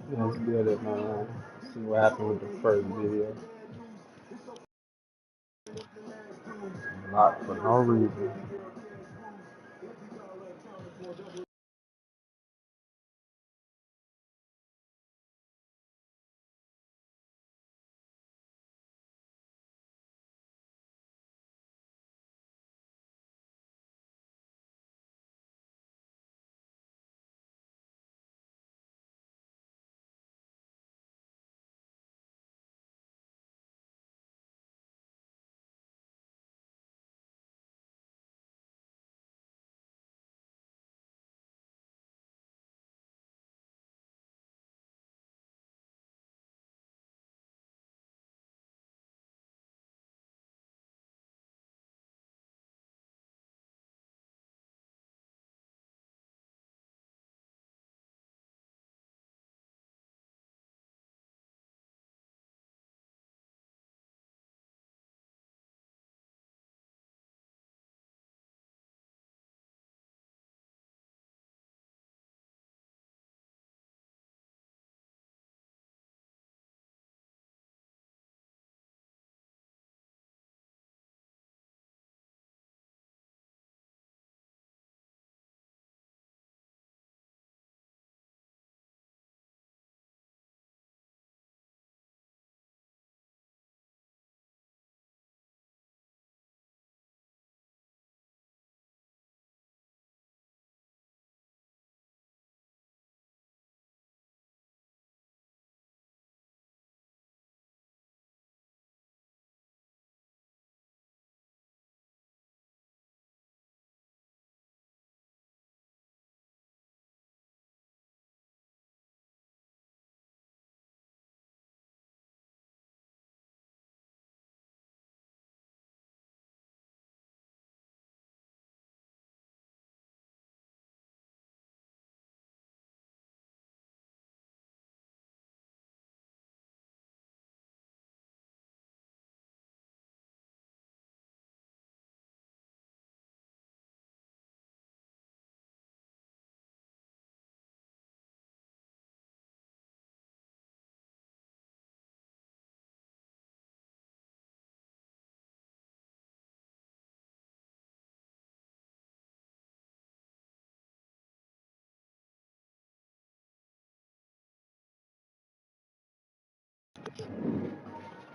Let's get it, man. See what happened with the first video. Blocked for no reason.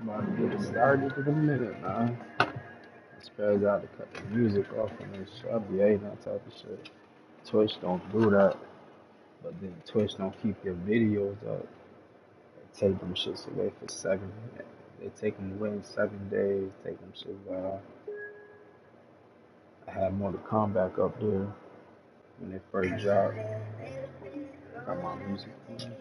About to get it started in a minute, man. I suppose I had to cut the music off on this shit. I be hating that type of shit. Twitch don't do that, but then Twitch don't keep your videos up. They take them shits away for 7. They take them away in 7 days. Take them shits out. I had more to come back up there when they first dropped. Got my music playing.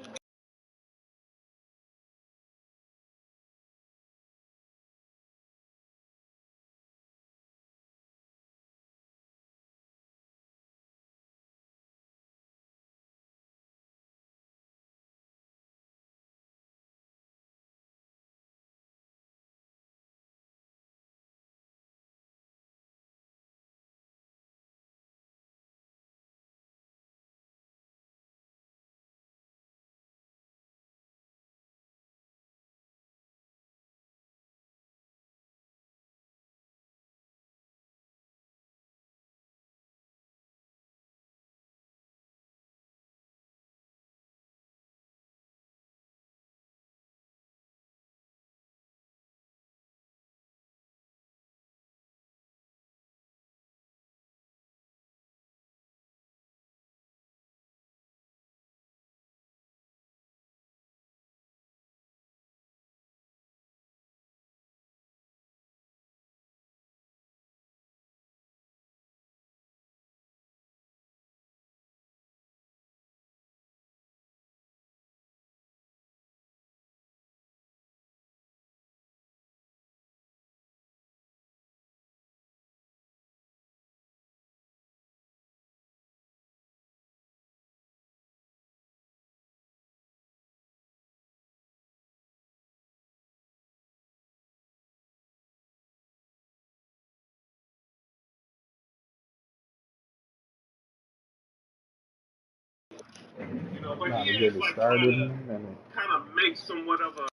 But Not to he get is it like started trying in to a minute. kind of make somewhat of a.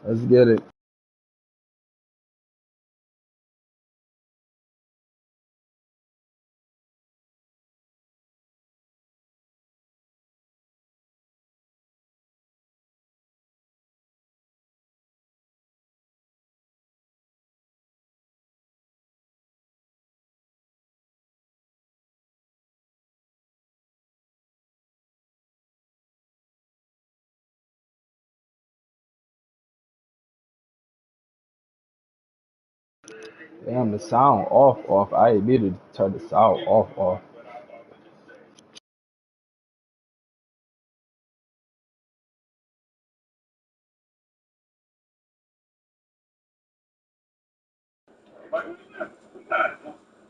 Let's get it. Damn, the sound off. I admitted to turn the sound off.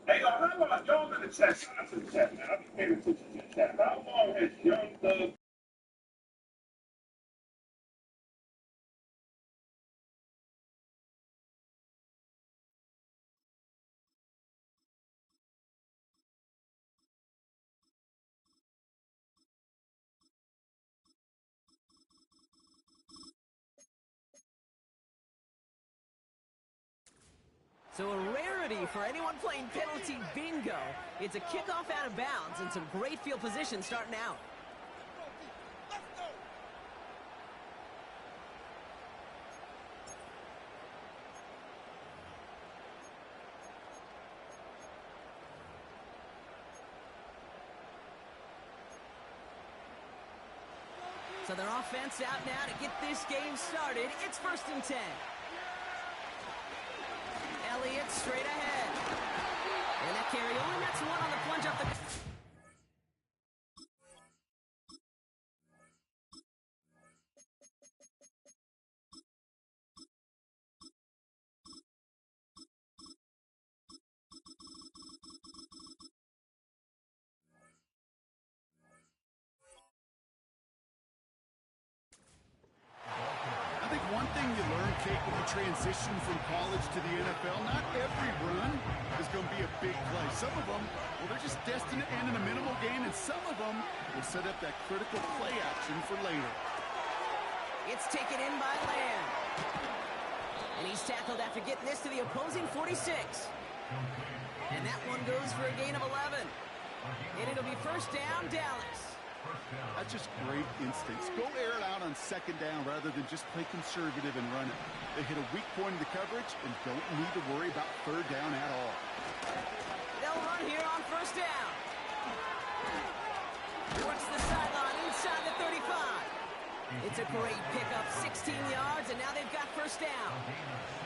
Hey, how about y'all in the chat? Shout out to the chat, man. I'll be paying attention to the chat. How long has Young Thug? So a rarity for anyone playing penalty bingo. It's a kickoff out of bounds and some great field position starting out. So their offense out now to get this game started. It's 1st and 10. Elliott straight ahead. And that carry only nets one on the plunge up the... I think one thing you learn, Kate, when you transition from college to the NFL, not every run is going to be a big play. Some of them, well, they're just destined to end in a minimal gain, and some of them will set up that critical play action for later. It's taken in by Lamb. And he's tackled after getting this to the opposing 46. And that one goes for a gain of 11. And it'll be 1st down, Dallas. That's just great instincts. Go air it out on 2nd down rather than just play conservative and run it. They hit a weak point in the coverage and don't need to worry about 3rd down at all. They'll run here on 1st down. Works the sideline inside the 35. It's a great pickup, 16 yards, and now they've got 1st down.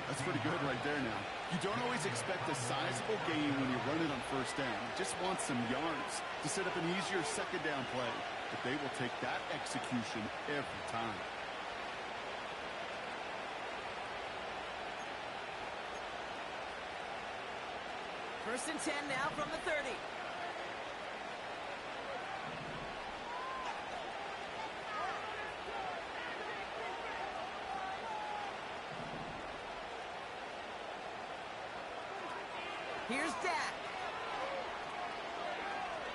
That's pretty good right there now. You don't always expect a sizable gain when you run it on 1st down. You just want some yards to set up an easier 2nd down play. But they will take that execution every time. First and 10 now from the 30. Here's Dak.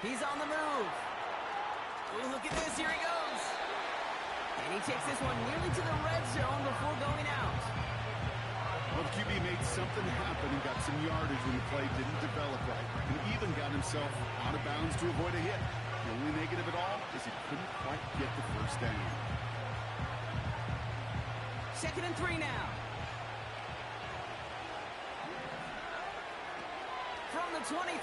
He's on the move. Ooh, look at this. Here he goes. And he takes this one nearly to the red zone before going out. Well, the QB made something happen and got some yardage when the play didn't develop right. And even got himself out of bounds to avoid a hit. The only negative at all is he couldn't quite get the first down. 2nd and 3 now. From the 23.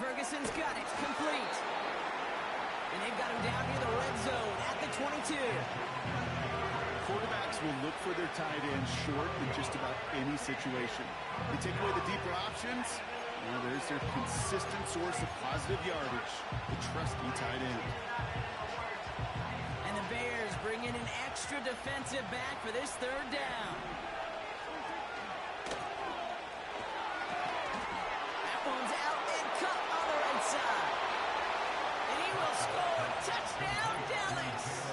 Ferguson's got it. Complete. And they've got him down near the red zone at the 22. Quarterbacks will look for their tight end short in just about any situation. They take away the deeper options. Well, there's their consistent source of positive yardage, the trusty tight end. And the Bears bring in an extra defensive back for this 3rd down. That one's out and cut on the right side. And he will score. Touchdown, Dallas!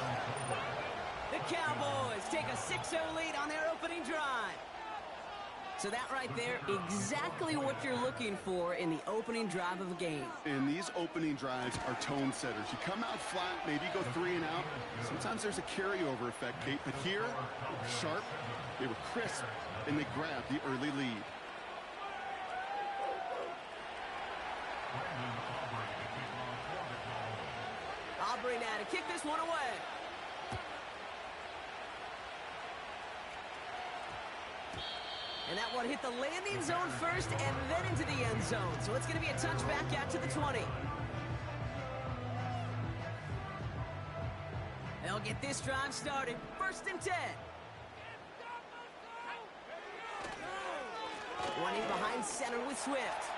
The Cowboys take a 6-0 lead on their opening drive. So that right there, exactly what you're looking for in the opening drive of a game. And these opening drives are tone setters. You come out flat, maybe go 3 and out. Sometimes there's a carryover effect, Kate. But here, they were sharp, they were crisp, and they grabbed the early lead. Aubrey now to kick this one away. And that one hit the landing zone first and then into the end zone. So it's going to be a touchback out to the 20. They'll get this drive started. 1st and 10. Running behind center with Swift.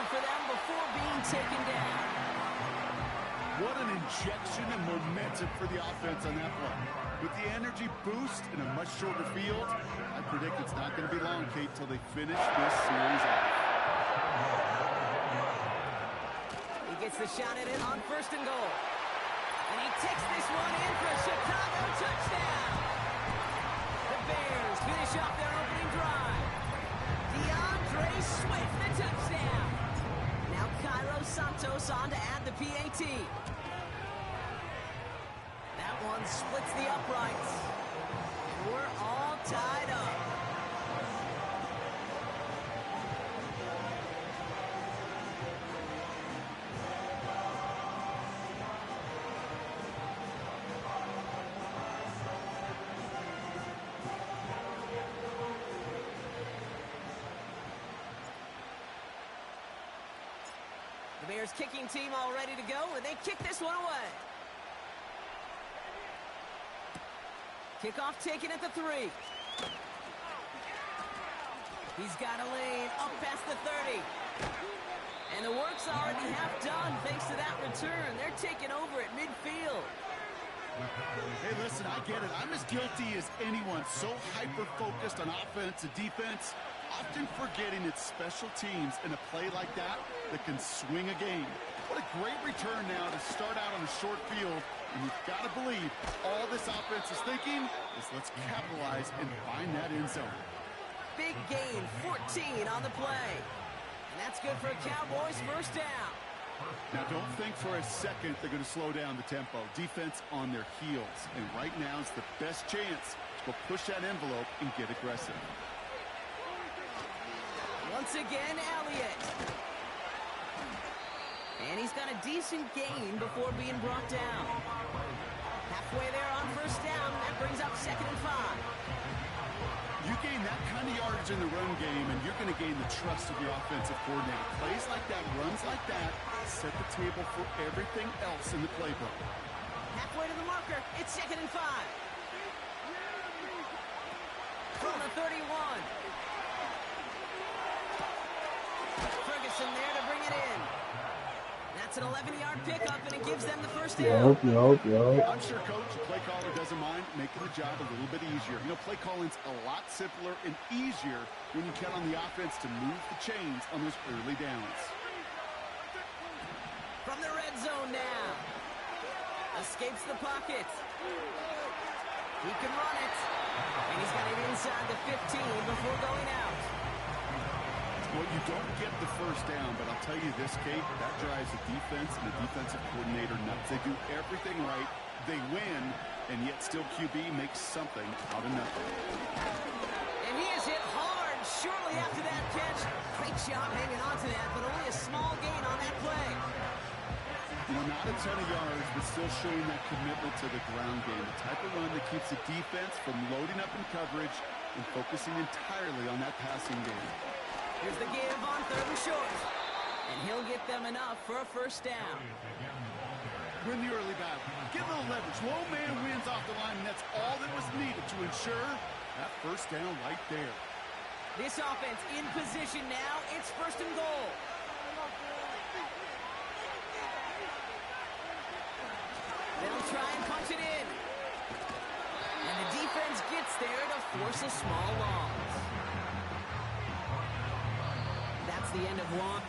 For them before being taken down. What an injection of momentum for the offense on that play. With the energy boost in a much shorter field, I predict it's not going to be long, Kate, till they finish this series off. He gets the shot at it on 1st and goal. And he takes this one in for a Chicago touchdown. The Bears finish off their opening drive. DeAndre Swift, the touchdown. Now Cairo Santos on to add the PAT. That one splits the uprights. And we're all tied up. The Bears kicking team all ready to go, and they kick this one away. Kickoff taken at the 3. He's got a lane up past the 30. And the work's already half done thanks to that return. They're taking over at midfield. Hey, listen, I get it. I'm as guilty as anyone. So hyper-focused on offense and defense, often forgetting it's special teams in a play like that that can swing a game. What a great return now to start out on the short field. And you've got to believe all this offense is thinking is let's capitalize and find that end zone. Big gain, 14 on the play. And that's good for a Cowboys 1st down. Now, don't think for a second they're going to slow down the tempo. Defense on their heels. And right now is the best chance to go push that envelope and get aggressive. Once again, Elliott. And he's got a decent gain before being brought down. Halfway there on 1st down. That brings up 2nd and 5. You gain that kind of yardage in the run game, and you're going to gain the trust of your offensive coordinator. Plays like that, runs like that, set the table for everything else in the playbook. Halfway to the marker. It's 2nd and 5. From the 31. Ferguson there to bring it in. That's an 11-yard pickup, and it gives them the first Yup. down. I'm sure, Coach, the play caller doesn't mind making the job a little bit easier. You know, play calling's a lot simpler and easier when you count on the offense to move the chains on those early downs. From the red zone now. Escapes the pocket. He can run it. And he's got it inside the 15 before going out. Well, you don't get the first down, but I'll tell you this, Kate, that drives the defense and the defensive coordinator nuts. They do everything right. They win, and yet still QB makes something out of nothing. And he is hit hard shortly after that catch. Great job hanging on to that, but only a small gain on that play. You know, not a ton of yards, but still showing that commitment to the ground game. The type of run that keeps the defense from loading up in coverage and focusing entirely on that passing game. Here's the give on 3rd and short. And he'll get them enough for a first down. Win the early battle. Get a little leverage. Low man wins off the line, and that's all that was needed to ensure that first down right there. This offense in position now. It's 1st and goal. They'll try and punch it in. And the defense gets there to force a small loss. That's the end of one.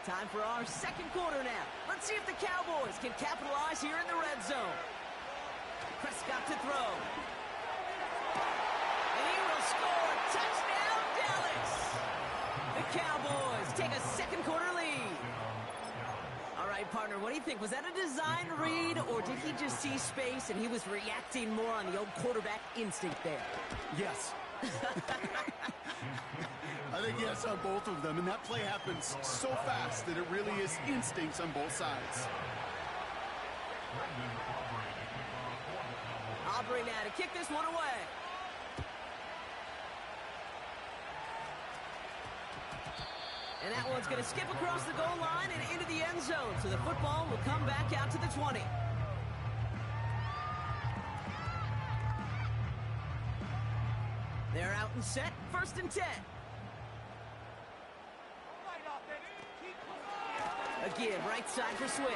Time for our second quarter now. Let's see if the Cowboys can capitalize here in the red zone. Prescott to throw. And he will score. Touchdown, Dallas! The Cowboys take a second quarter lead. All right, partner, what do you think? Was that a design read, or did he just see space and he was reacting more on the old quarterback instinct there? Yes. I think yes on both of them, and that play happens so fast that it really is instincts on both sides. Aubrey now to kick this one away. And that one's going to skip across the goal line and into the end zone, so the football will come back out to the 20. They're out and set, 1st and 10. A give right side for Swift.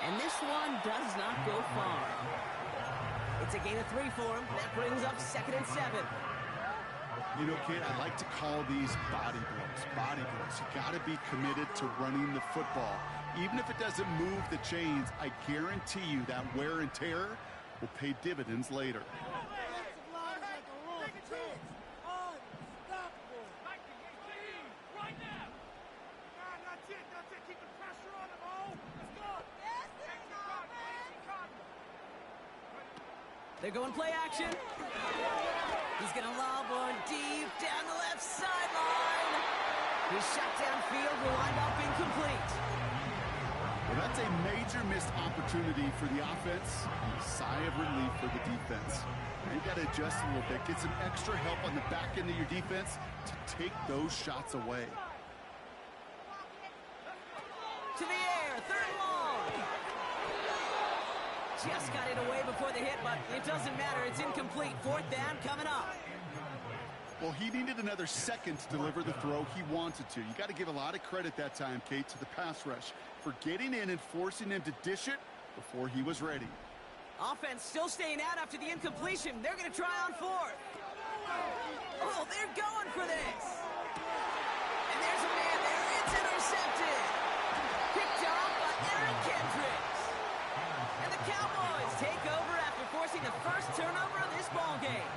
And this one does not go far. It's a gain of 3 for him. That brings up 2nd and 7. You know, kid, I like to call these body blows. Body blows. You got to be committed to running the football. Even if it doesn't move the chains, I guarantee you that wear and tear will pay dividends later. They're going play action. He's going to lob one deep down the left sideline. His shot downfield will wind up incomplete. Well, that's a major missed opportunity for the offense and a sigh of relief for the defense. Now you got to adjust a little bit, get some extra help on the back end of your defense to take those shots away. To the air, 3rd and long. Just got it away before the hit, but it doesn't matter. It's incomplete. 4th down coming up. Well, he needed another second to deliver the throw he wanted to. You got to give a lot of credit that time, Kate, to the pass rush for getting in and forcing him to dish it before he was ready. Offense still staying out after the incompletion. They're going to try on 4th. Oh, they're going for this. And there's a man there. It's intercepted. Picked off by Eric Kendricks. And the Cowboys take over after forcing the first turnover of this ballgame.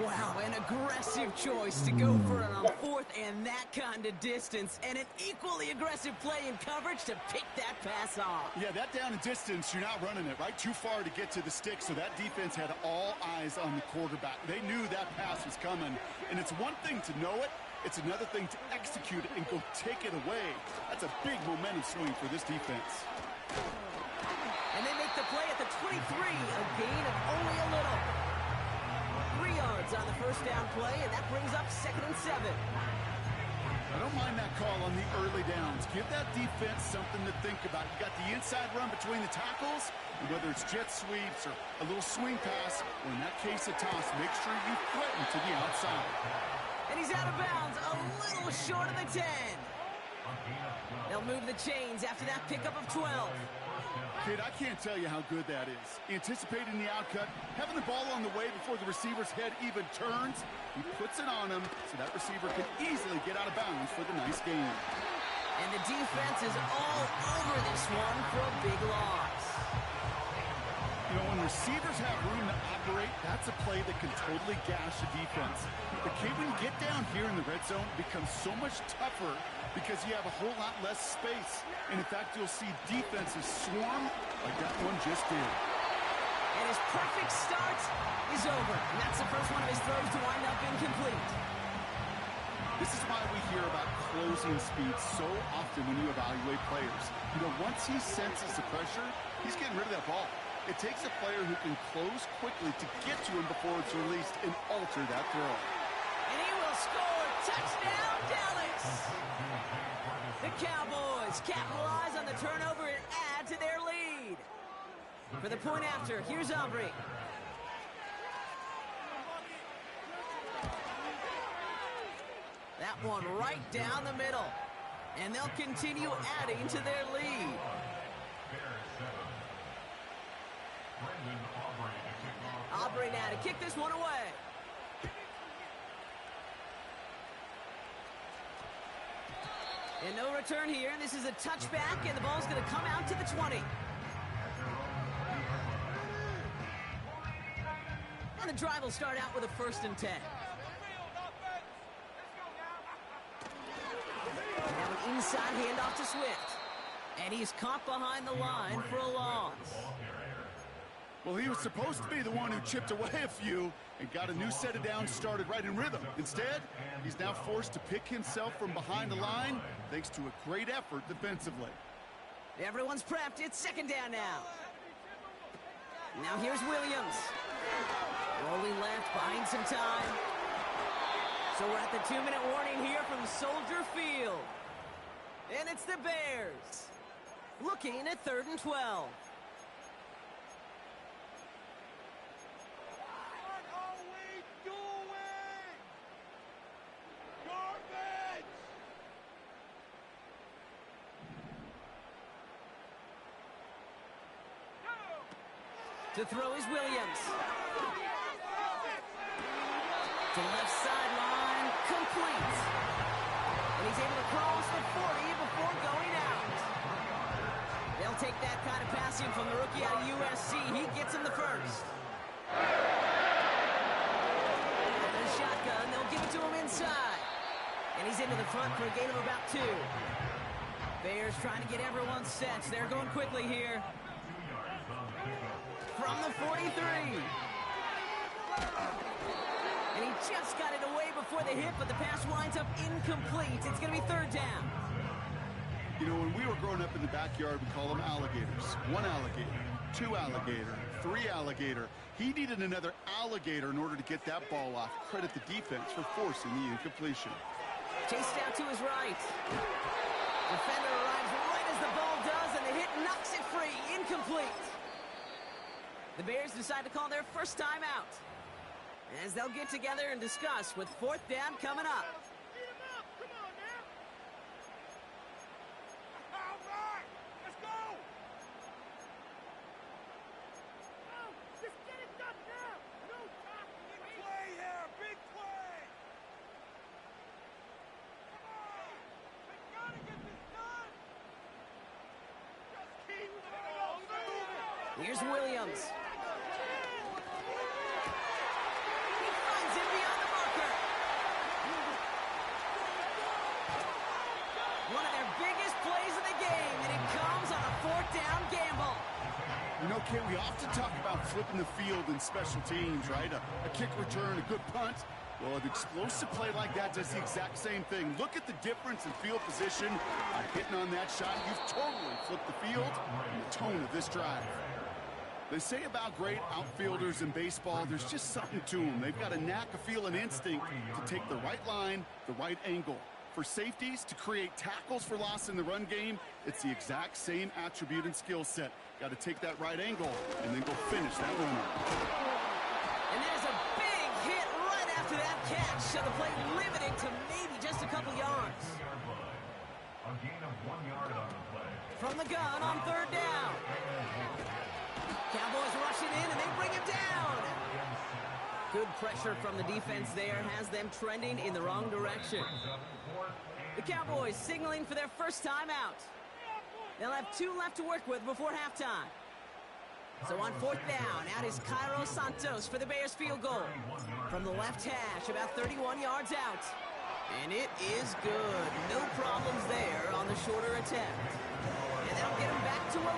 Wow, an aggressive choice to go for it on 4th and that kind of distance, and an equally aggressive play in coverage to pick that pass off. Yeah, that down and distance, you're not running it, right? Too far to get to the stick, so that defense had all eyes on the quarterback. They knew that pass was coming, and it's one thing to know it, it's another thing to execute it and go take it away. That's a big momentum swing for this defense. And they make the play at the 23, a gain of only a little. 3 yards on the first down play, and that brings up 2nd and 7. I don't mind that call on the early downs. Give that defense something to think about. You got the inside run between the tackles, and whether it's jet sweeps or a little swing pass, or in that case a toss, make sure you threaten to the outside. And he's out of bounds, a little short of the 10. They'll move the chains after that pickup of 12. Kid, I can't tell you how good that is. Anticipating the outcut, having the ball on the way before the receiver's head even turns. He puts it on him so that receiver can easily get out of bounds for the nice gain. And the defense is all over this one for a big loss. You know, when receivers have room to operate, that's a play that can totally gash a defense. The kid, when you get down here in the red zone, becomes so much tougher because you have a whole lot less space. And in fact, you'll see defenses swarm like that one just did. And his perfect start is over. And that's the first one of his throws to wind up incomplete. This is why we hear about closing speed so often when you evaluate players. You know, once he senses the pressure, he's getting rid of that ball. It takes a player who can close quickly to get to him before it's released and alter that throw. And he will score. Touchdown, Dallas! The Cowboys capitalize on the turnover and add to their lead. For the point after, here's Aubrey. That one right down the middle. And they'll continue adding to their lead. Aubrey now to kick this one away. And no return here. This is a touchback, and the ball's going to come out to the 20. And the drive will start out with a 1st and 10. Now an inside handoff to Swift. And he's caught behind the line for a loss. Well, he was supposed to be the one who chipped away a few and got a new set of downs started right in rhythm. Instead, he's now forced to pick himself from behind the line thanks to a great effort defensively. Everyone's prepped. It's 2nd down now. Now here's Williams. Rolling left, buying some time. So we're at the 2-minute warning here from Soldier Field. And it's the Bears looking at 3rd and 12. To throw is Williams. To left sideline, complete. And he's able to cross the 40 before going out. They'll take that kind of passing from the rookie out of USC. He gets him the first. And the shotgun, they'll give it to him inside. And he's into the front for a gain of about 2. Bears trying to get everyone set. They're going quickly here. From the 43. And he just got it away before the hit, but the pass winds up incomplete. It's going to be 3rd down. You know, when we were growing up in the backyard, we call them alligators. 1 alligator, 2 alligator, 3 alligator. He needed another alligator in order to get that ball off. Credit the defense for forcing the incompletion. Chased out to his right. Defender arrives right as the ball does, and the hit knocks it free. Incomplete. The Bears decide to call their first time out, as they'll get together and discuss with 4th down coming up. Here's Williams. He finds him beyond the marker. One of their biggest plays of the game, and it comes on a 4th down gamble. You know, Kate, we often talk about flipping the field in special teams, right? A kick return, a good punt. Well, an explosive play like that does the exact same thing. Look at the difference in field position. By hitting on that shot, you've totally flipped the field and the tone of this drive. They say about great outfielders in baseball, there's just something to them. They've got a knack, a feel, an instinct to take the right line, the right angle. For safeties to create tackles for loss in the run game, it's the exact same attribute and skill set. Got to take that right angle and then go finish that runner. And there's a big hit right after that catch. So the play limited to maybe just a couple yards. A gain of 1 yard on the play. From the gun on third down. Cowboys rushing in and they bring him down. Good pressure from the defense there has them trending in the wrong direction. The Cowboys signaling for their first time out. They'll have 2 left to work with before halftime. So on fourth down, out is Cairo Santos for the Bears field goal. From the left hash, about 31 yards out. And it is good. No problems there on the shorter attempt. And that'll get him back to 11.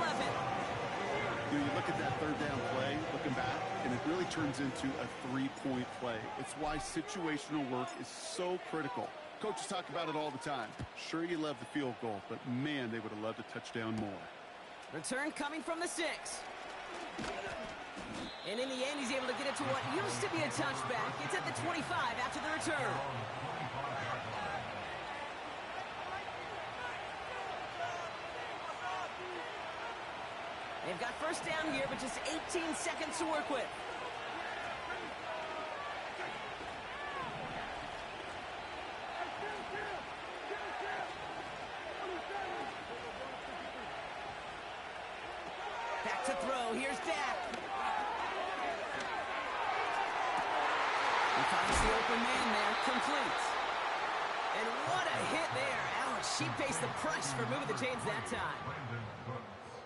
You look at that third down play, looking back, and it really turns into a 3-point play. It's why situational work is so critical. Coaches talk about it all the time. Sure, you love the field goal, but man, they would have loved a touchdown more. Return coming from the 6. And in the end, he's able to get it to what used to be a touchback. It's at the 25 after the return. They've got first down here, but just 18 seconds to work with. Back to throw. Here's Dak. He finds the open man there. Complete. And what a hit there. Ouch, she pays the price for moving the chains that time.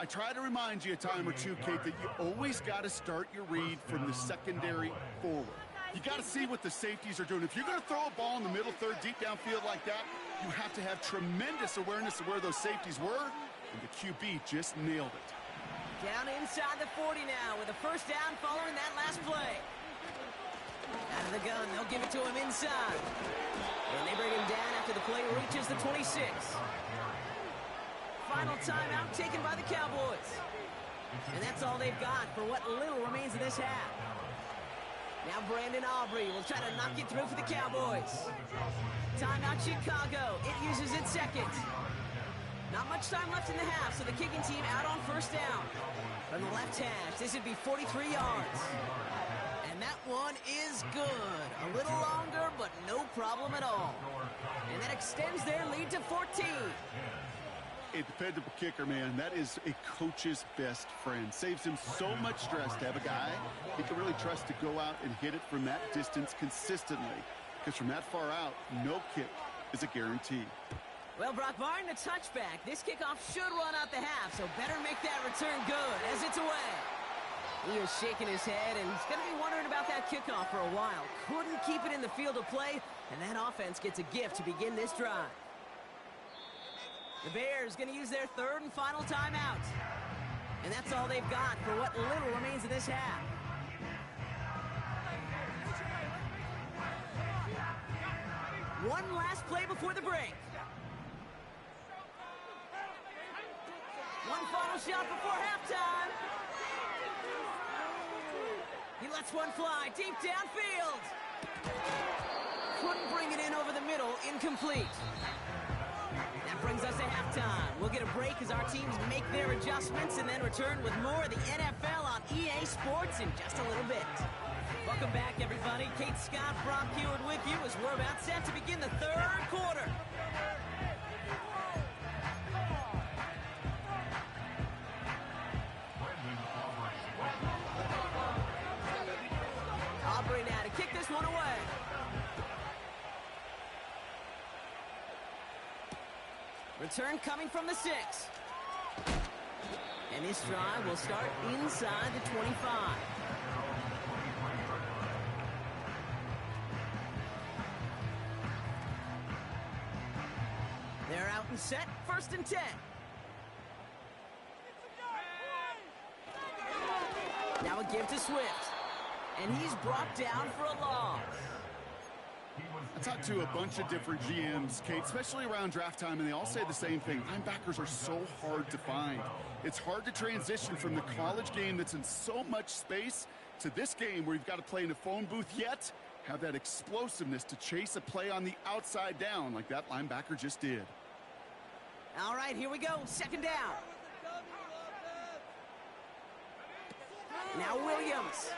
I try to remind you a time or two, Kate, that you always got to start your read from the secondary forward. You got to see what the safeties are doing. If you're going to throw a ball in the middle third, deep downfield like that, you have to have tremendous awareness of where those safeties were, and the QB just nailed it. Down inside the 40 now with a first down following that last play. Out of the gun, they'll give it to him inside. And they bring him down after the play reaches the 26. Final timeout taken by the Cowboys. And that's all they've got for what little remains of this half. Now Brandon Aubrey will try to knock it through for the Cowboys. Timeout Chicago. It uses its second. Not much time left in the half, so the kicking team out on first down. From the left hash, this would be 43 yards. And that one is good. A little longer, but no problem at all. And that extends their lead to 14. A dependable kicker, man. That is a coach's best friend. Saves him so much stress to have a guy he can really trust to go out and hit it from that distance consistently. Because from that far out, no kick is a guarantee. Well, Brock, barring the touchback, this kickoff should run out the half, so better make that return good as it's away. He is shaking his head, and he's going to be wondering about that kickoff for a while. Couldn't keep it in the field of play, and that offense gets a gift to begin this drive. The Bears going to use their third and final timeout. And that's all they've got for what little remains of this half. One last play before the break. One final shot before halftime. He lets one fly deep downfield. Couldn't bring it in over the middle. Incomplete. That brings us to halftime. We'll get a break as our teams make their adjustments and then return with more of the NFL on EA Sports in just a little bit. Welcome back, everybody. Kate Scott, Brock Heward with you as we're about set to begin the third quarter. Aubrey now to kick this one away. Return coming from the 6. And this drive will start inside the 25. They're out and set, first and 10. Now a give to Swift. And he's brought down for a loss. I talked to a bunch of different GMs, Kate, especially around draft time, and they all say the same thing. Linebackers are so hard to find. It's hard to transition from the college game that's in so much space to this game where you've got to play in a phone booth, yet have that explosiveness to chase a play on the outside down like that linebacker just did. All right, here we go. Second down. Now Williams.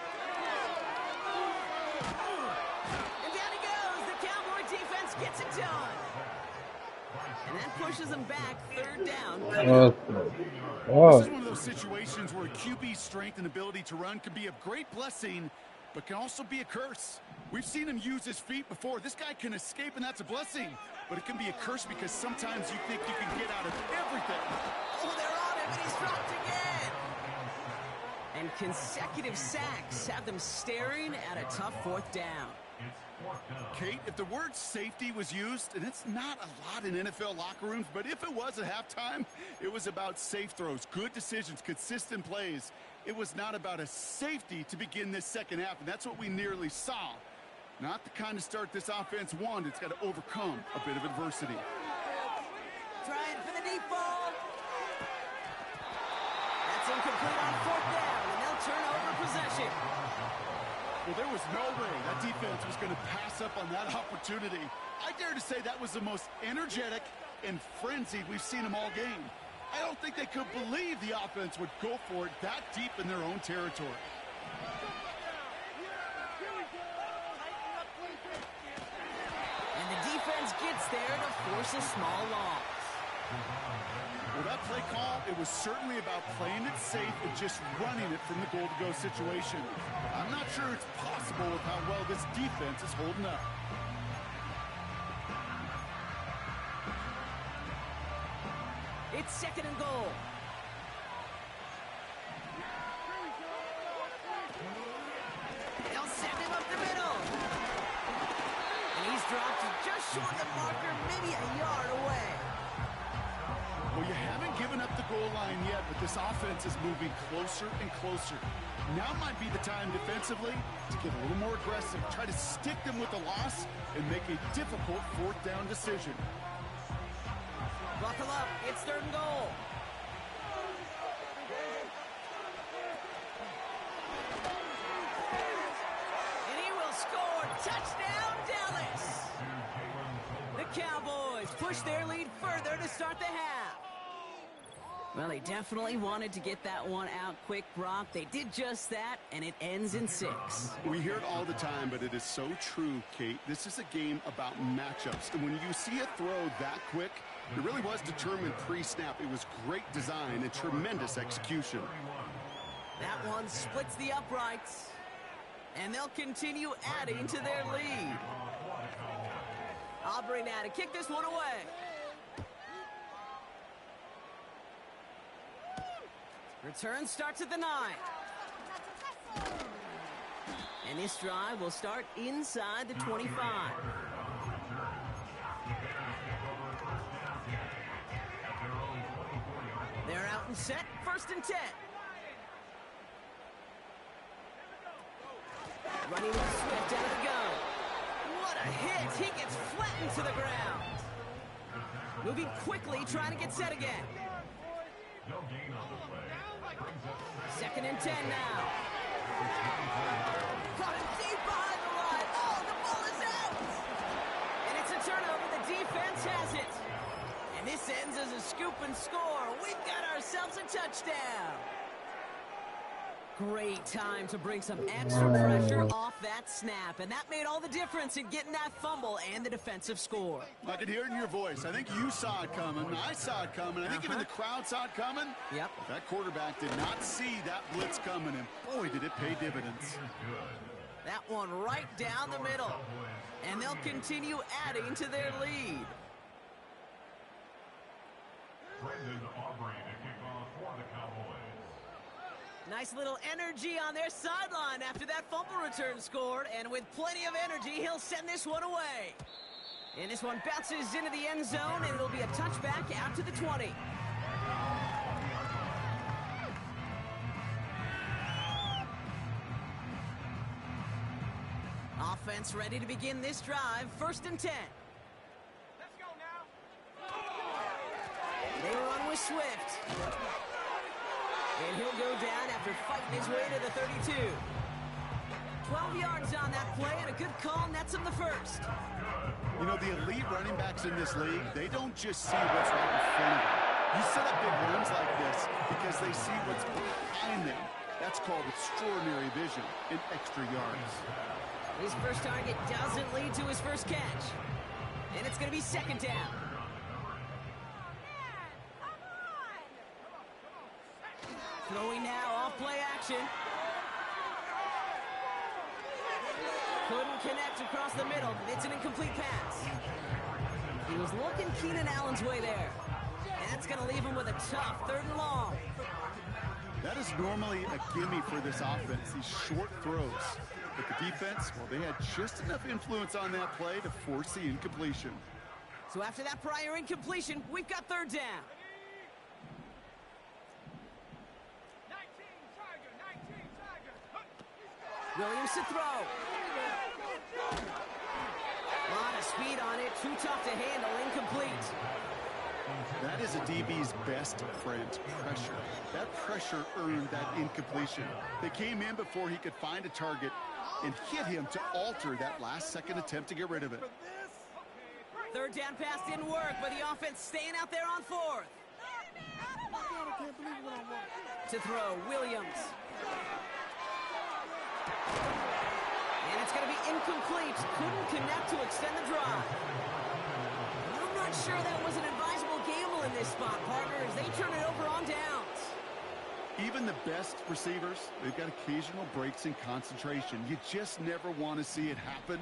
And down he goes. The Cowboy defense gets it done. And that pushes them back. Third down. This is one of those situations where a QB's strength and ability to run can be a great blessing, but can also be a curse. We've seen him use his feet before. This guy can escape, and that's a blessing. But it can be a curse because sometimes you think you can get out of everything. Oh, they're on him, and he's dropped again. And consecutive sacks have them staring at a tough fourth down. Kate, if the word safety was used, and it's not a lot in NFL locker rooms, but if it was at halftime, it was about safe throws, good decisions, consistent plays. It was not about a safety to begin this second half, and that's what we nearly saw. Not the kind of start this offense wanted. It's got to overcome a bit of adversity. Trying for the deep ball. That's incomplete on fourth down, and they'll turn over possession. Well, there was no way that defense was going to pass up on that opportunity. I dare to say that was the most energetic and frenzied we've seen them all game. I don't think they could believe the offense would go for it that deep in their own territory. And the defense gets there to force a small loss. Well, that play call, it was certainly about playing it safe and just running it from the goal-to-go situation. I'm not sure it's possible with how well this defense is holding up. It's second and goal. They'll send him up the middle. And he's dropped just short of the marker, maybe a yard away. Well, you haven't given up the goal line yet, but this offense is moving closer and closer. Now might be the time defensively to get a little more aggressive, try to stick them with the loss, and make a difficult fourth down decision. Buckle up, it's third and goal. And he will score. Touchdown, Dallas. The Cowboys push their lead further to start the half. Well, they definitely wanted to get that one out quick, Brock. They did just that, and it ends in 6. We hear it all the time, but it is so true, Kate. This is a game about matchups. And when you see a throw that quick, it really was determined pre-snap. It was great design and tremendous execution. That one splits the uprights, and they'll continue adding to their lead. Aubrey now to kick this one away. Return starts at the 9. And this drive will start inside the 25. They're out and set, first and 10. Running with Swift out of the gun. What a hit! He gets flattened to the ground. Moving quickly, trying to get set again. Second and 10 now. Caught him deep behind the line. Oh, the ball is out! And it's a turnover. The defense has it. And this ends as a scoop and score. We've got ourselves a touchdown. Great time to bring some extra pressure off that snap. And that made all the difference in getting that fumble and the defensive score. I could hear it in your voice. I think you saw it coming. I saw it coming. I think even the crowd saw it coming. Yep. That quarterback did not see that blitz coming, and boy, did it pay dividends. That one right down the middle. And they'll continue adding to their lead. Nice little energy on their sideline after that fumble return scored. And with plenty of energy, he'll send this one away. And this one bounces into the end zone, and it'll be a touchback out to the 20. Offense ready to begin this drive. First and 10. Let's go now. They run with Swift. And he'll go down after fighting his way to the 32. 12 yards on that play, and a good call nets him the first. You know, the elite running backs in this league, they don't just see what's right in front of them. You set up big runs like this because they see what's behind them. That's called extraordinary vision and extra yards. His first target doesn't lead to his first catch. And it's going to be second down. Throwing now, off play action. Couldn't connect across the middle. It's an incomplete pass. He was looking Keenan Allen's way there. And that's going to leave him with a tough 3rd and long. That is normally a gimme for this offense, these short throws. But the defense, well, they had just enough influence on that play to force the incompletion. So after that prior incompletion, we've got 3rd down. Williams to throw. A lot of speed on it, too tough to handle, incomplete. That is a DB's best friend, pressure. That pressure earned that incompletion. They came in before he could find a target and hit him to alter that last-second attempt to get rid of it. 3rd down pass didn't work, but the offense staying out there on 4th. To throw, Williams. And it's going to be incomplete. Couldn't connect to extend the drive. I'm not sure that was an advisable gamble in this spot, partners. They turn it over on downs. Even the best receivers, they've got occasional breaks in concentration. You just never want to see it happen.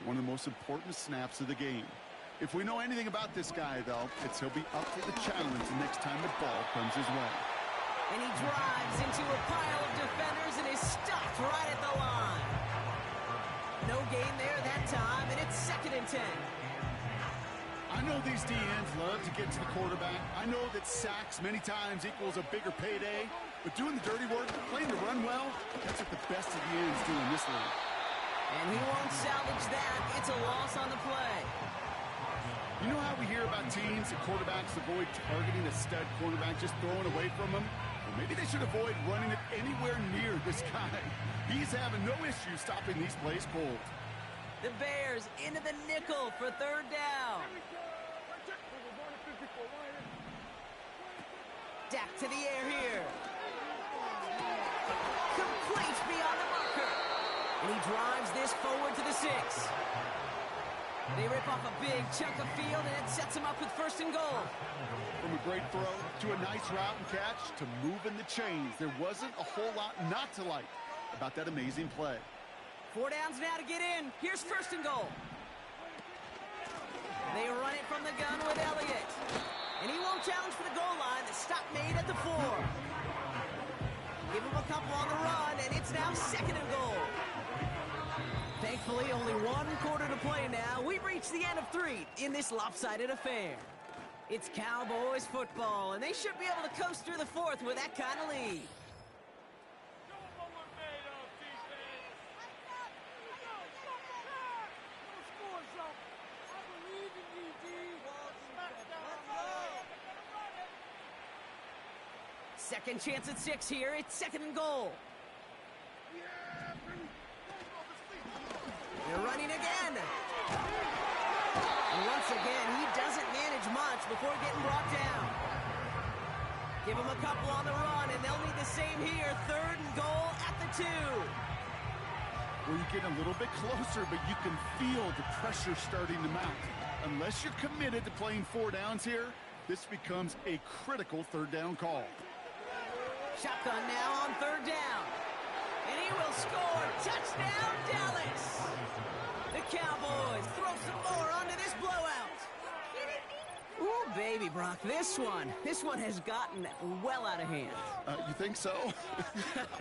One of the most important snaps of the game. If we know anything about this guy, though, it's he'll be up for the challenge the next time the ball comes his way. And he drives into a pile of defenders and is stopped right at the line. No gain there that time, and it's 2nd and 10. I know these DNs love to get to the quarterback. I know that sacks many times equals a bigger payday, but doing the dirty work, playing the run well, that's what the best of the ends do in this league. And he won't salvage that. It's a loss on the play. You know how we hear about teams and quarterbacks avoid targeting a stud quarterback, just throwing away from him? Well, maybe they should avoid running it anywhere near this guy. He's having no issue stopping these plays cold. The Bears into the nickel for 3rd down. Dak to the air here. Complete beyond the marker. And he drives this forward to the 6. They rip off a big chunk of field, and it sets him up with 1st and goal. From a great throw to a nice route and catch to moving the chains, there wasn't a whole lot not to like about that amazing play. 4 downs now to get in. Here's 1st and goal. They run it from the gun with Elliott. And he won't challenge for the goal line. The stop made at the 4. Give him a couple on the run, and it's now 2nd and goal. Thankfully, only 1 quarter to play now. We've reached the end of 3 in this lopsided affair. It's Cowboys football, and they should be able to coast through the 4th with that kind of lead. Second chance at 6 here. It's 2nd and goal. They're running again. And once again, he doesn't manage much before getting brought down. Give him a couple on the run, and they'll need the same here. 3rd and goal at the 2. Well, you get a little bit closer, but you can feel the pressure starting to mount. Unless you're committed to playing 4 downs here, this becomes a critical 3rd down call. Shotgun now on 3rd down. And he will score. Touchdown, Dallas. The Cowboys throw some more onto this blowout. Ooh, baby, Brock, this one has gotten well out of hand. You think so?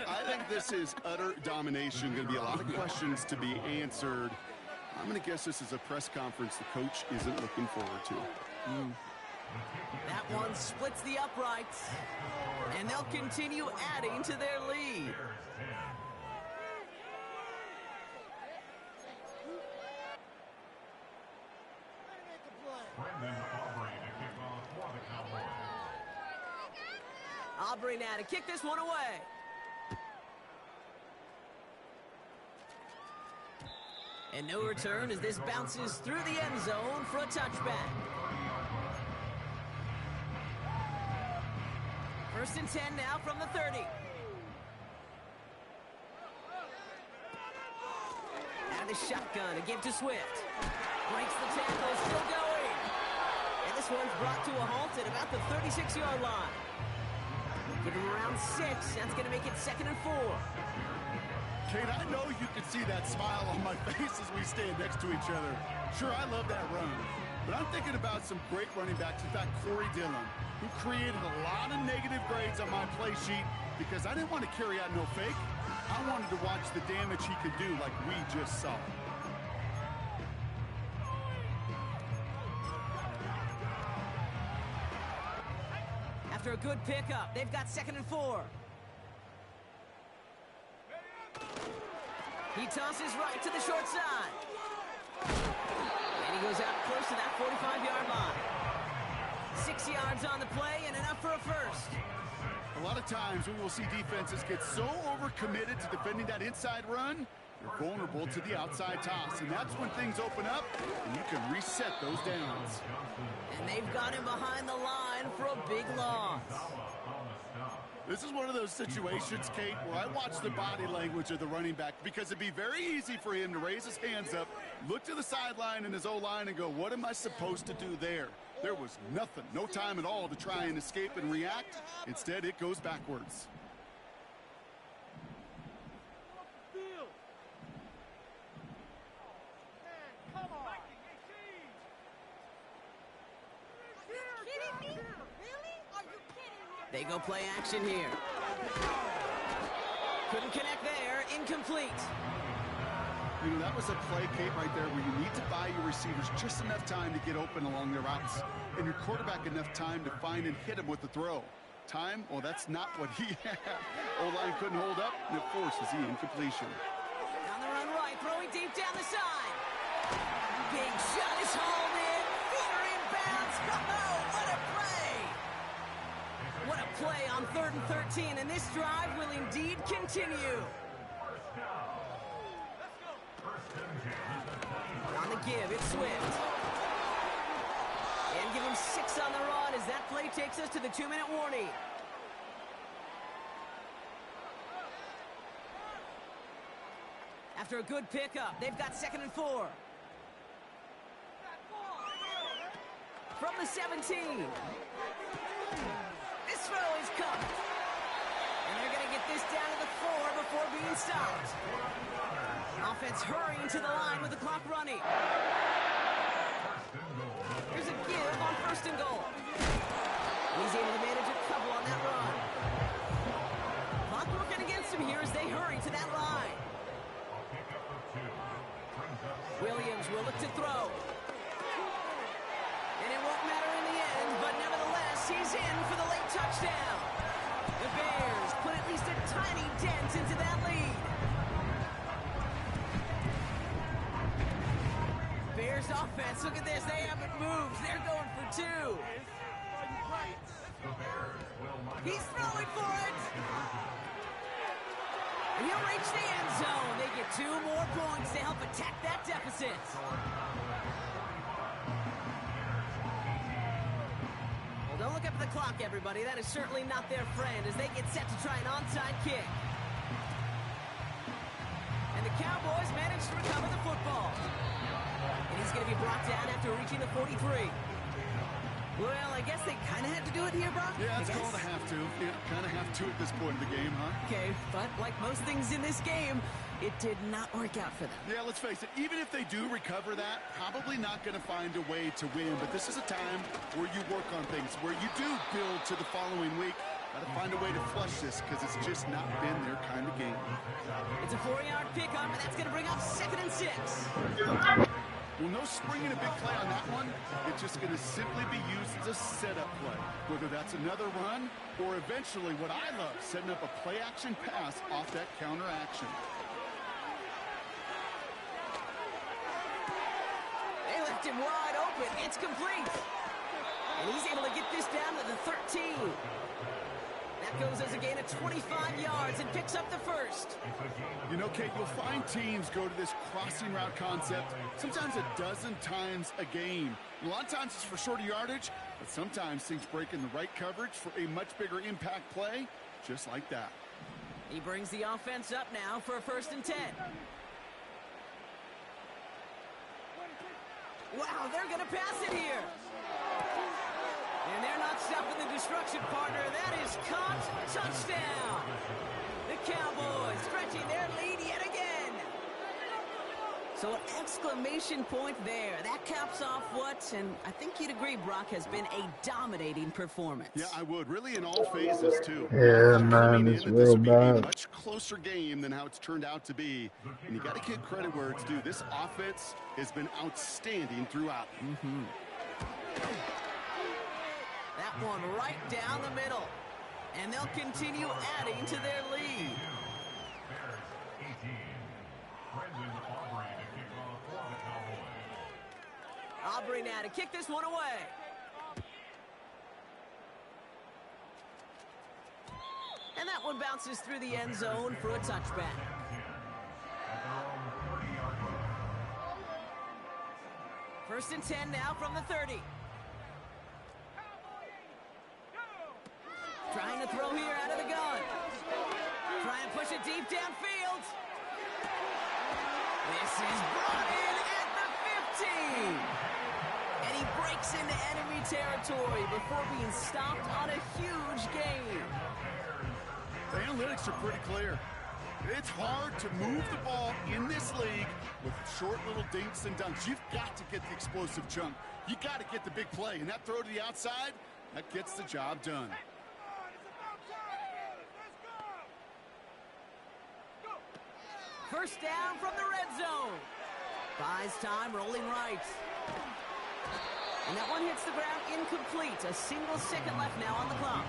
I think this is utter domination. Going to be a lot of questions to be answered. I'm going to guess this is a press conference the coach isn't looking forward to. That one splits the uprights, and they'll continue adding to their lead. Aubrey now to kick this one away. And no return as this bounces through the end zone for a touchback. 1st and 10 now from the 30. Out of the shotgun, a give to Swift. Breaks the tackle, still going. And this one's brought to a halt at about the 36-yard line. Give him around 6. That's going to make it 2nd and 4. Kate, I know you can see that smile on my face as we stand next to each other. Sure, I love that run. But I'm thinking about some great running backs. In fact, Corey Dillon, who created a lot of negative grades on my play sheet because I didn't want to carry out no fake. I wanted to watch the damage he could do like we just saw. After a good pickup, they've got 2nd and 4. He tosses right to the short side. And he goes out close to that 45-yard line. 6 yards on the play and enough for a first. A lot of times we will see defenses get so overcommitted to defending that inside run, you're vulnerable to the outside toss. And that's when things open up and you can reset those downs. And they've got him behind the line for a big loss. This is one of those situations, Kate, where I watch the body language of the running back because it'd be very easy for him to raise his hands up, look to the sideline in his O-line and go, what am I supposed to do there? There was nothing, no time at all to try and escape and react. Instead, it goes backwards. They go play action here. Couldn't connect there. Incomplete. You know, that was a play, Kate, right there where you need to buy your receivers just enough time to get open along their routes. And your quarterback enough time to find and hit him with the throw. Time? Well, that's not what he had. O-line couldn't hold up, and it forces the incompletion. On the run right, throwing deep down the side. Big shot is hauled in. Feet are inbounds. Oh, what a play! What a play on 3rd and 13, and this drive will indeed continue. On the give, it's Swift. And give him 6 on the run as that play takes us to the 2-minute warning. After a good pickup, they've got 2nd and 4. From the 17. This throw is covered. And they're going to get this down to the 4 before being stopped. Offense hurrying to the line with the clock running. There's a give on 1st and goal. He's able to manage a couple on that run. Clock working against him here as they hurry to that line. Williams will look to throw. And it won't matter in the end, but nevertheless, he's in for the late touchdown. The Bears put at least a tiny dent into that lead. Bears offense, look at this, they haven't moved. They're going for 2. He's throwing for it. And he'll reach the end zone. They get 2 more points to help attack that deficit. Well, don't look up at the clock, everybody. That is certainly not their friend as they get set to try an onside kick. And the Cowboys manage to recover the football. And he's going to be brought down after reaching the 43. Well, I guess they kind of had to do it here, Brock. Yeah, it's called a have to. Yeah, kind of have to at this point in the game, huh? Okay, but like most things in this game, it did not work out for them. Yeah, let's face it, even if they do recover that, probably not going to find a way to win. But this is a time where you work on things, where you do build to the following week. Got to find a way to flush this because it's just not been their kind of game. It's a 4-yard pickup, and that's going to bring up 2nd and 6. Well, no springing a big play on that one. It's just going to simply be used as a setup play. Whether that's another run or eventually what I love, setting up a play-action pass off that counter action. They left him wide open. It's complete. And he's able to get this down to the 13. That goes as a gain of 25 yards and picks up the first. You know, Kate, you'll find teams go to this crossing route concept sometimes a dozen times a game. A lot of times it's for shorter yardage, but sometimes things break in the right coverage for a much bigger impact play, just like that. He brings the offense up now for a 1st and 10. Wow, they're going to pass it here. And they're not stopping the destruction, partner. That is caught. Touchdown. The Cowboys stretching their lead yet again. So an exclamation point there. That caps off what, and I think you'd agree, Brock, has been a dominating performance. Yeah, I would. Really in all phases, too. Yeah, man, it's real bad. A much closer game than how it's turned out to be. And you got to give credit where it's due. This offense has been outstanding throughout. That one right down the middle. And they'll continue adding to their lead. Aubrey now to kick this one away. And that one bounces through the end zone for a touchback. First and 10 now from the 30. Trying to throw here out of the gun. Try and push it deep downfield. This is brought in at the 15. And he breaks into enemy territory before being stopped on a huge gain. The analytics are pretty clear. It's hard to move the ball in this league with short little dinks and dunks. You've got to get the explosive chunk. You got to get the big play. And that throw to the outside, that gets the job done. First down from the red zone. Buys time, rolling right. And that one hits the ground incomplete. A single second left now on the clock.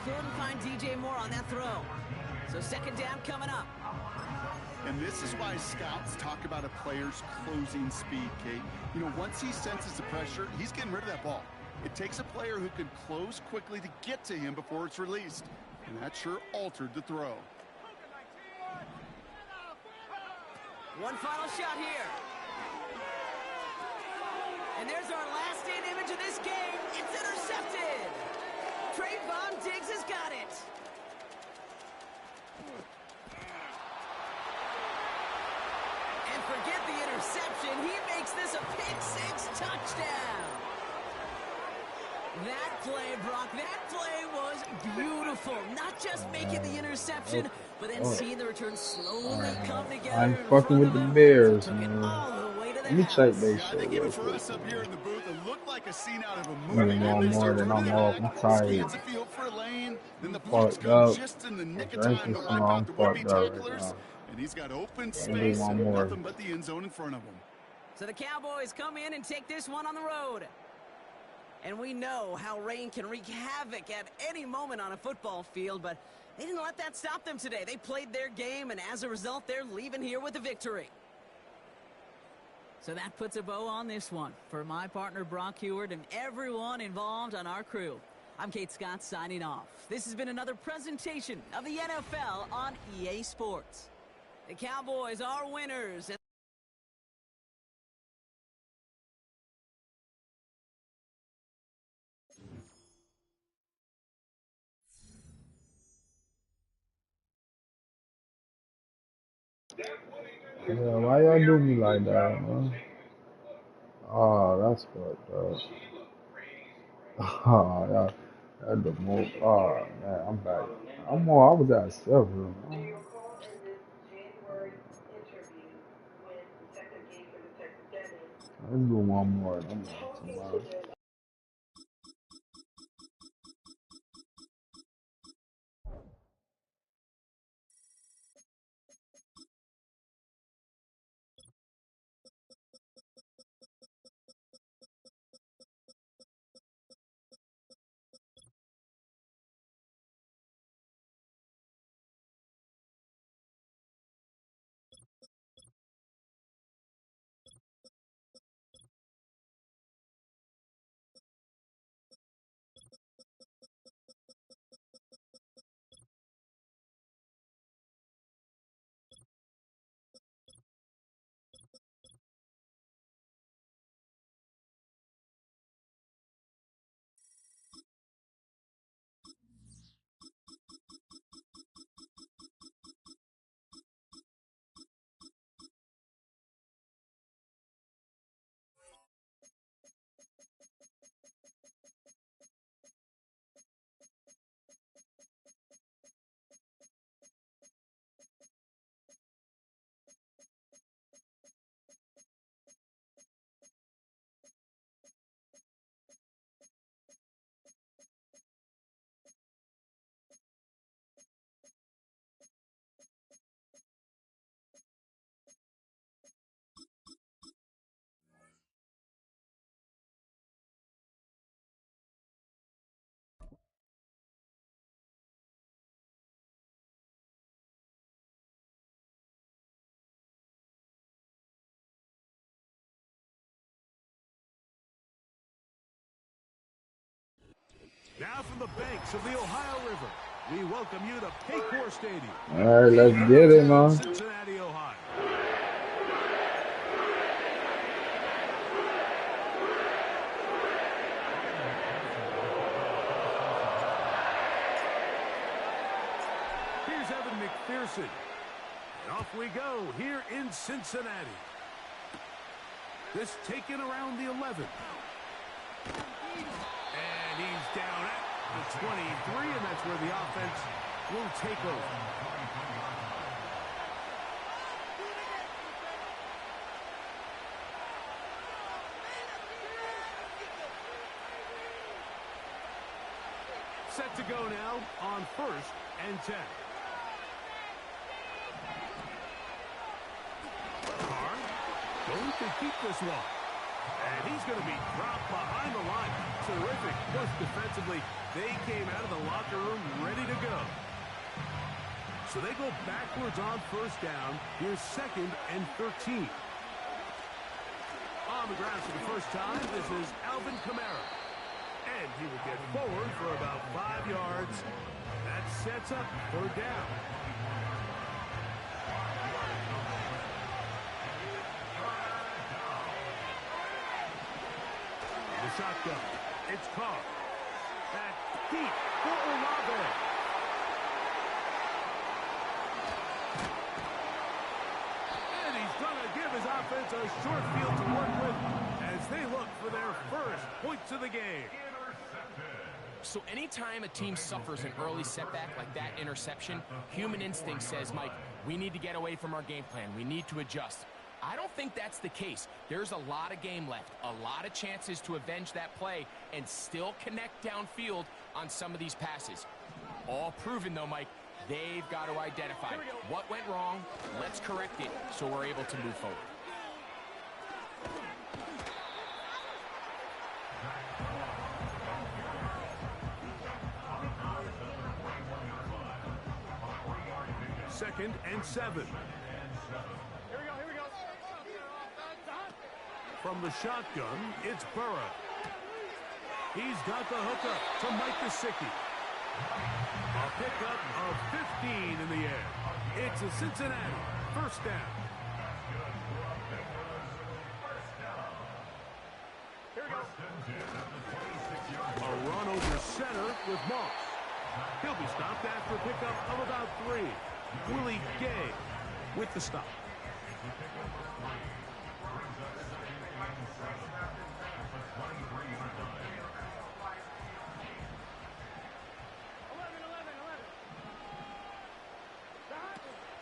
Couldn't find DJ Moore on that throw. So second down coming up. And this is why scouts talk about a player's closing speed, Kate. You know, once he senses the pressure, he's getting rid of that ball. It takes a player who can close quickly to get to him before it's released. And that sure altered the throw. One final shot here. And there's our last in image of this game. It's intercepted. Trayvon Diggs has got it. And forget the interception. He makes this a pick-6 touchdown. That play, Brock, that play was beautiful. Not just making the interception, but then seeing the return slowly come together. I'm fucking with the Bears, man. Let me check they Yeah, they give it for us up here in the booth. It looked like a scene out of a movie. I'm going more than I'm off. I'm tired. Then the Fucked blocks come up. just in the nick of Drinking time to some, wipe I'm out the would-be fucked up right tacklers. now. And he's got open do space one and more. nothing but the end zone in front of him. So the Cowboys come in and take this one on the road. And we know how rain can wreak havoc at any moment on a football field, but they didn't let that stop them today. They played their game, and as a result, they're leaving here with a victory. So that puts a bow on this one. For my partner, Brock Heward, and everyone involved on our crew, I'm Kate Scott signing off. This has been another presentation of the NFL on EA Sports. The Cowboys are winners. Yeah, why y'all do me like that, man? Oh, that's fucked up. Oh, that's the most. Oh, man, I'm back. I was at 7. Let's do one more. I'm tomorrow. Now from the banks of the Ohio River, we welcome you to Paycor Stadium. All right, let's get it, man. Cincinnati, Ohio. Here's Evan McPherson. And off we go here in Cincinnati. This taken around the 11. And he's down at the 23, and that's where the offense will take over. Set to go now on 1st and 10. Carr going to keep this one. And he's going to be dropped behind the line. Terrific push defensively. They came out of the locker room ready to go. So they go backwards on 1st down. Here's 2nd and 13. On the ground for the first time, this is Alvin Kamara. And he will get forward for about 5 yards. That sets up 3rd down. The shotgun. It's Carr. Back deep for Olave. And he's going to give his offense a short field to work with as they look for their first points of the game. So anytime a team suffers an early setback like that interception, human instinct says, Mike, we need to get away from our game plan. We need to adjust. I don't think that's the case. There's a lot of game left, a lot of chances to avenge that play and still connect downfield on some of these passes. All proven, though, Mike, they've got to identify what went wrong, let's correct it so we're able to move forward. Second and 7. From the shotgun, it's Burrow. He's got the hookup to Mike Gesicki. A pickup of 15 in the air. It's a Cincinnati 1st down. A run over center with Moss. He'll be stopped after a pickup of about 3. Willie Gay with the stop.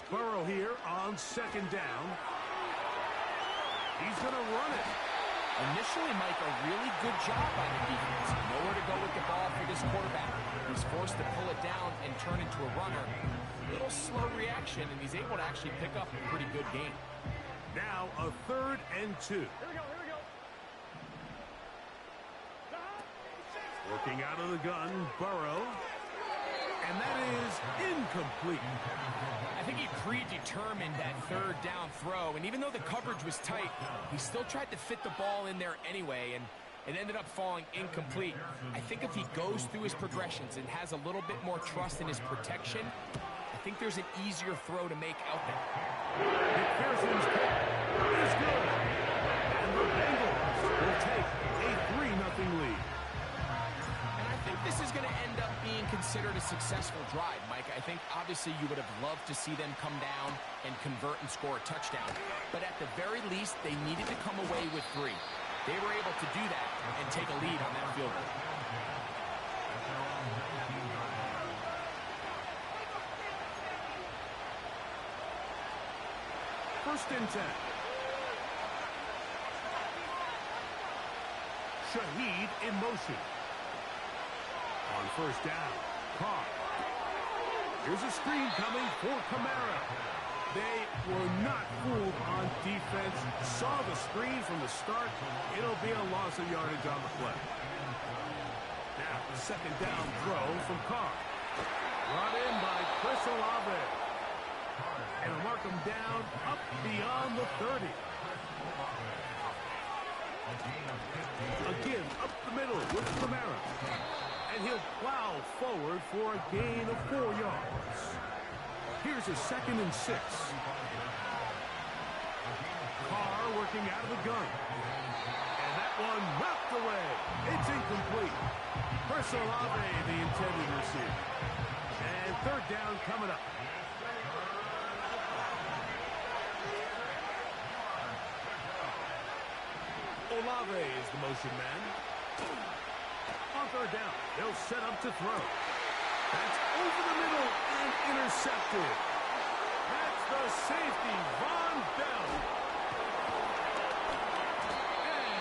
Burrow here on 2nd down. He's going to run it. Initially, Mike, a really good job by the defense. Nowhere to go with the ball for this quarterback. He's forced to pull it down and turn into a runner. Little slow reaction, and he's able to actually pick up a pretty good game. Now a 3rd and 2. Working out of the gun, Burrow. And that is incomplete. I think he predetermined that 3rd down throw, and even though the coverage was tight, he still tried to fit the ball in there anyway, and it ended up falling incomplete. I think if he goes through his progressions and has a little bit more trust in his protection, I think there's an easier throw to make out there. McPherson's kick is good. And the Bengals will take a 3-0 lead. And I think this is going to end up being considered a successful drive, Mike. I think obviously you would have loved to see them come down and convert and score a touchdown. But at the very least, they needed to come away with 3. They were able to do that and take a lead on that field goal. First and 10. Shaheed in motion. On 1st down, Carr. Here's a screen coming for Kamara. They were not fooled on defense. Saw the screen from the start. It'll be a loss of yardage on the play. Now, the 2nd down throw from Carr. Brought in by Chris Olave. And mark him down up beyond the 30. Again, up the middle with Kamara. And he'll plow forward for a gain of 4 yards. Here's a 2nd and 6. Carr working out of the gun. And that one knocked away. It's incomplete. Olave, the intended receiver. And 3rd down coming up. Olave is the motion man. On 3rd down, they'll set up to throw. That's over the middle and intercepted. That's the safety, Von Bell.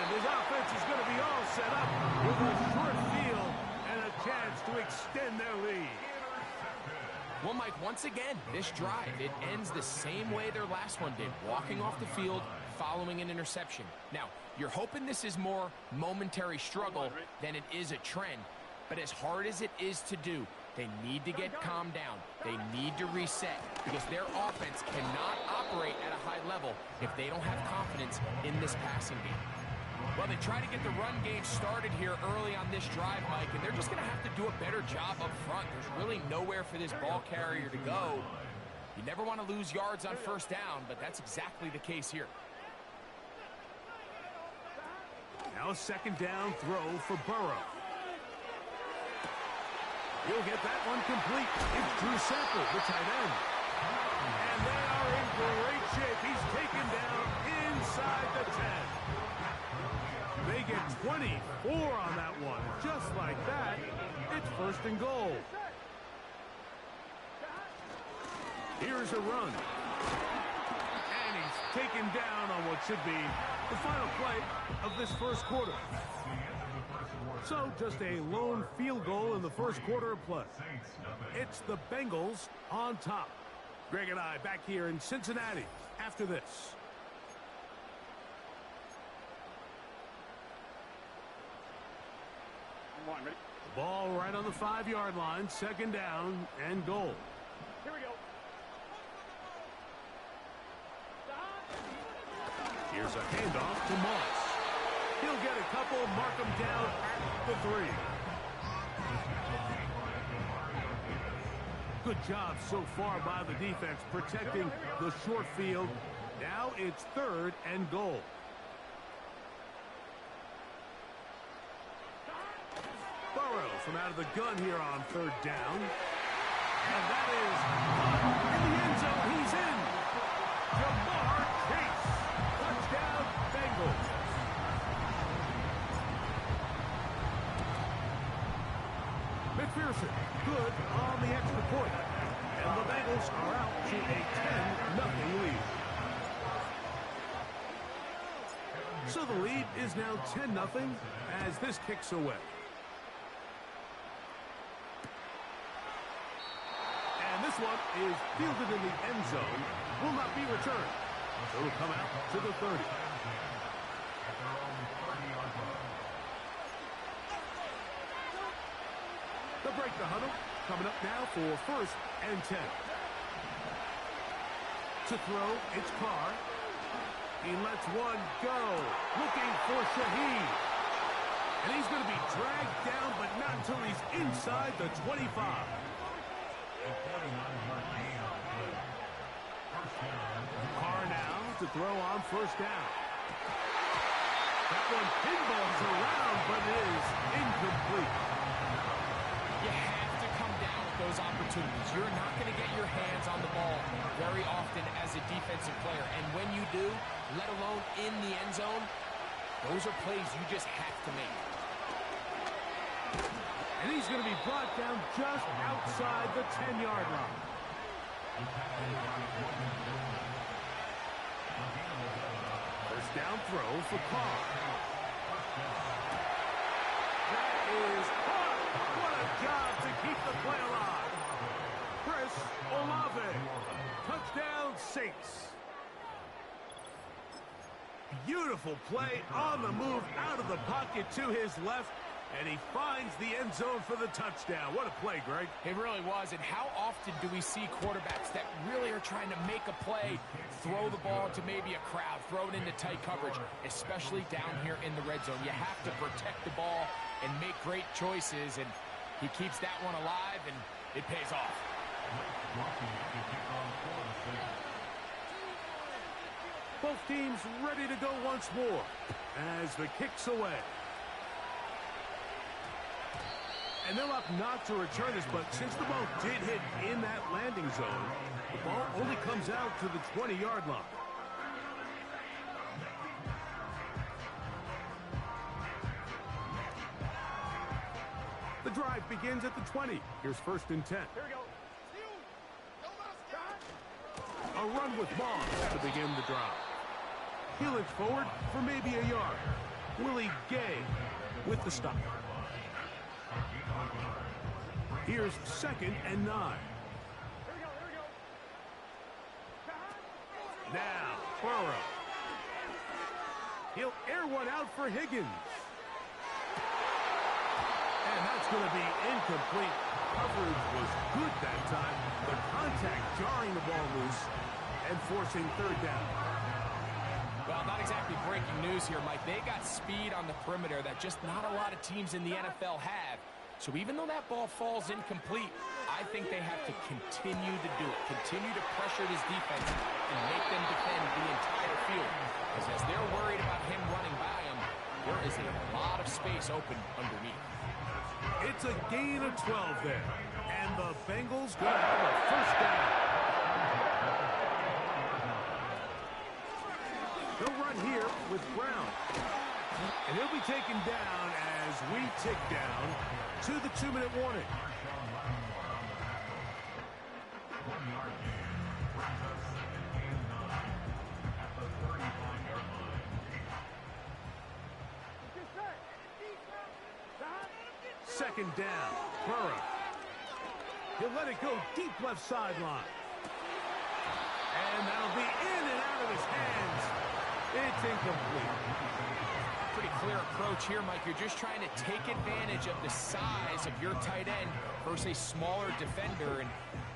And his offense is going to be all set up with a short field and a chance to extend their lead. Well, Mike, once again, this drive, it ends the same way their last one did, walking off the field, following an interception. Now, you're hoping this is more momentary struggle than it is a trend, but as hard as it is to do, they need to get calmed down. They need to reset because their offense cannot operate at a high level if they don't have confidence in this passing game. Well, they try to get the run game started here early on this drive, Mike, and they're just going to have to do a better job up front. There's really nowhere for this ball carrier to go. You never want to lose yards on 1st down, but that's exactly the case here. Now a 2nd down throw for Burrow. He'll get that one complete. It's Drew Sample, the tight end. And they are in great shape. He's taken down inside the 10. They get 24 on that one. Just like that, it's 1st and goal. Here's a run. And he's taken down on what should be the final play of this 1st quarter. So just a lone field goal in the 1st quarter of play. It's the Bengals on top. Greg and I back here in Cincinnati after this. The ball right on the 5-yard line, 2nd down and goal. Here we go. Here's a handoff to Moss. He'll get a couple, mark him down at the 3. Good job so far by the defense protecting the short field. Now it's 3rd and goal. Burrow from out of the gun here on 3rd down. And that is in the end zone. He's in. Jamar Chase. Touchdown, Bengals. McPherson, good on the extra point. And the Bengals are out to a 10-0 lead. So the lead is now 10-0 as this kicks away. And this one is fielded in the end zone. Will not be returned. So it'll come out to the 30. They'll break the huddle. Coming up now for 1st and 10. To throw, it's Carr. He lets one go. Looking for Shaheed. And he's going to be dragged down, but not until he's inside the 25. Carr now to throw on 1st down. That one pinballs around, but it is incomplete. You have to come down with those opportunities. You're not going to get your hands on the ball very often as a defensive player. And when you do, let alone in the end zone, those are plays you just have to make. And he's going to be brought down just outside the 10-yard line. First down throw for Carr. That is caught. What a job to keep the play alive. Chris Olave. Touchdown, Saints. Beautiful play on the move out of the pocket to his left. And he finds the end zone for the touchdown. What a play, Greg. It really was. And how often do we see quarterbacks that really are trying to make a play, throw the ball to maybe a crowd, throw it into tight coverage, especially down here in the red zone. You have to protect the ball and make great choices. And He keeps that one alive, and it pays off. Both teams ready to go once more as the kick's away. And they'll opt not to return this, but since the ball did hit in that landing zone, the ball only comes out to the 20-yard line. The drive begins at the 20. Here's 1st and 10. Here we go. A run with Moss to begin the drive. He'll inch forward for maybe a yard. Willie Gay with the stop. Here's 2nd and 9. Now, Burrow. He'll air one out for Higgins. And that's going to be incomplete. Coverage was good that time. The contact jarring the ball loose and forcing 3rd down. Well, not exactly breaking news here, Mike. They got speed on the perimeter that just not a lot of teams in the NFL have. So even though that ball falls incomplete, I think they have to continue to do it. Continue to pressure this defense and make them defend the entire field. Because as they're worried about him running by them, there is a lot of space open underneath. It's a gain of 12 there. And the Bengals going to have a 1st down. They'll run here with Brown. And he'll be taken down as we tick down to the 2-minute warning. Second down, Burrow. He'll let it go deep left sideline. And that'll be in and out of his hands. It's incomplete. Pretty clear approach here, Mike. You're just trying to take advantage of the size of your tight end versus a smaller defender, and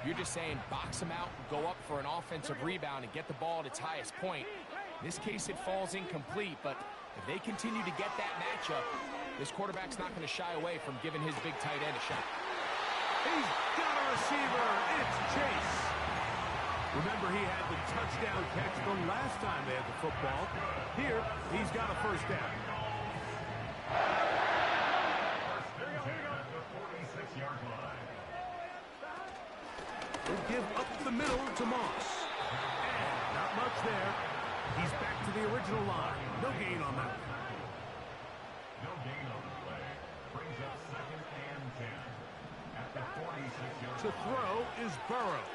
you're just saying box him out, go up for an offensive rebound, and get the ball at its highest point. In this case, it falls incomplete, but if they continue to get that matchup, this quarterback's not going to shy away from giving his big tight end a shot. He's got a receiver. It's Chase. Remember, he had the touchdown catch the last time they had the football. Here, he's got a 1st down. He'll give up the middle to Moss. And not much there. He's back to the original line. No gain on that. No gain on the play. Brings up 2nd and 10. At the 46-yard line. To throw is Burrow.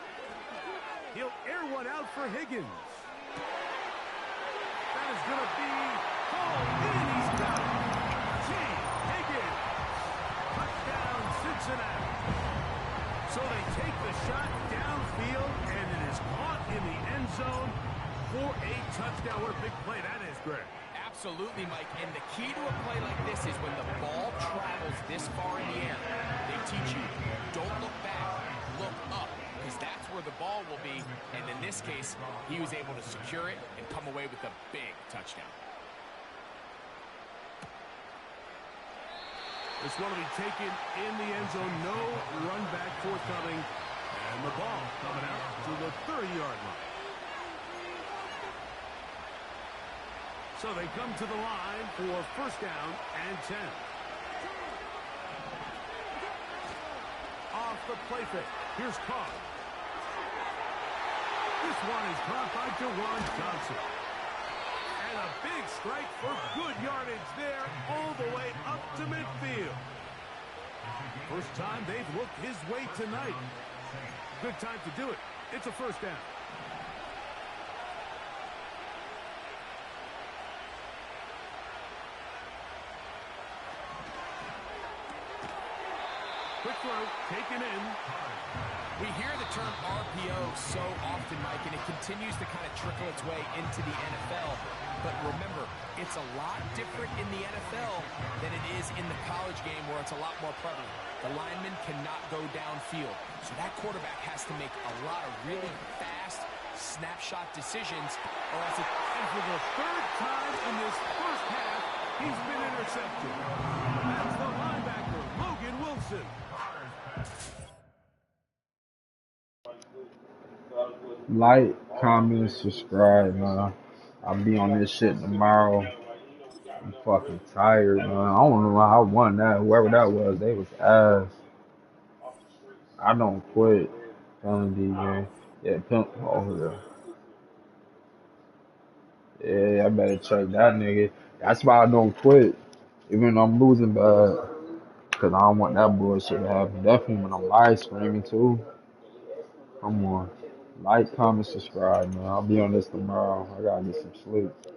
He'll air one out for Higgins. That is going to be called in. He's got it. T. Higgins. Touchdown, Cincinnati. So they take the shot downfield, and it is caught in the end zone for a touchdown. What a big play that is, Greg. Absolutely, Mike. And the key to a play like this is when the ball travels this far in the air, they teach you, don't look back, look up, because that's where the ball will be. And in this case, he was able to secure it and come away with a big touchdown. This one will be taken in the end zone. No run back forthcoming. And the ball coming out to the 30-yard line. So they come to the line for 1st down and 10. Off the play fake. Here's Carr. This one is caught by Jawan Johnson. And a big strike for good yardage there all the way up to midfield. First time they've looked his way tonight. Good time to do it. It's a 1st down. Quick throw, taken in. We hear the term RPO so often, Mike, and it continues to kind of trickle its way into the NFL. But remember, it's a lot different in the NFL than it is in the college game where it's a lot more prevalent. The lineman cannot go downfield. So that quarterback has to make a lot of really fast snapshot decisions, or else it... And for the 3rd time in this first half, he's been intercepted. That's the linebacker, Logan Wilson. Like, comment, subscribe, man. I'll be on this shit tomorrow. I'm fucking tired, man. I don't know how I won that. Whoever that was, they was ass. I don't quit. Telling DJ. Yeah, pimp over there. Yeah, I better check that nigga. That's why I don't quit. Even though I'm losing bad. Cause I don't want that bullshit to happen. Definitely when I'm live streaming too. Come on. Like, comment, subscribe, man. I'll be on this tomorrow. I gotta get some sleep.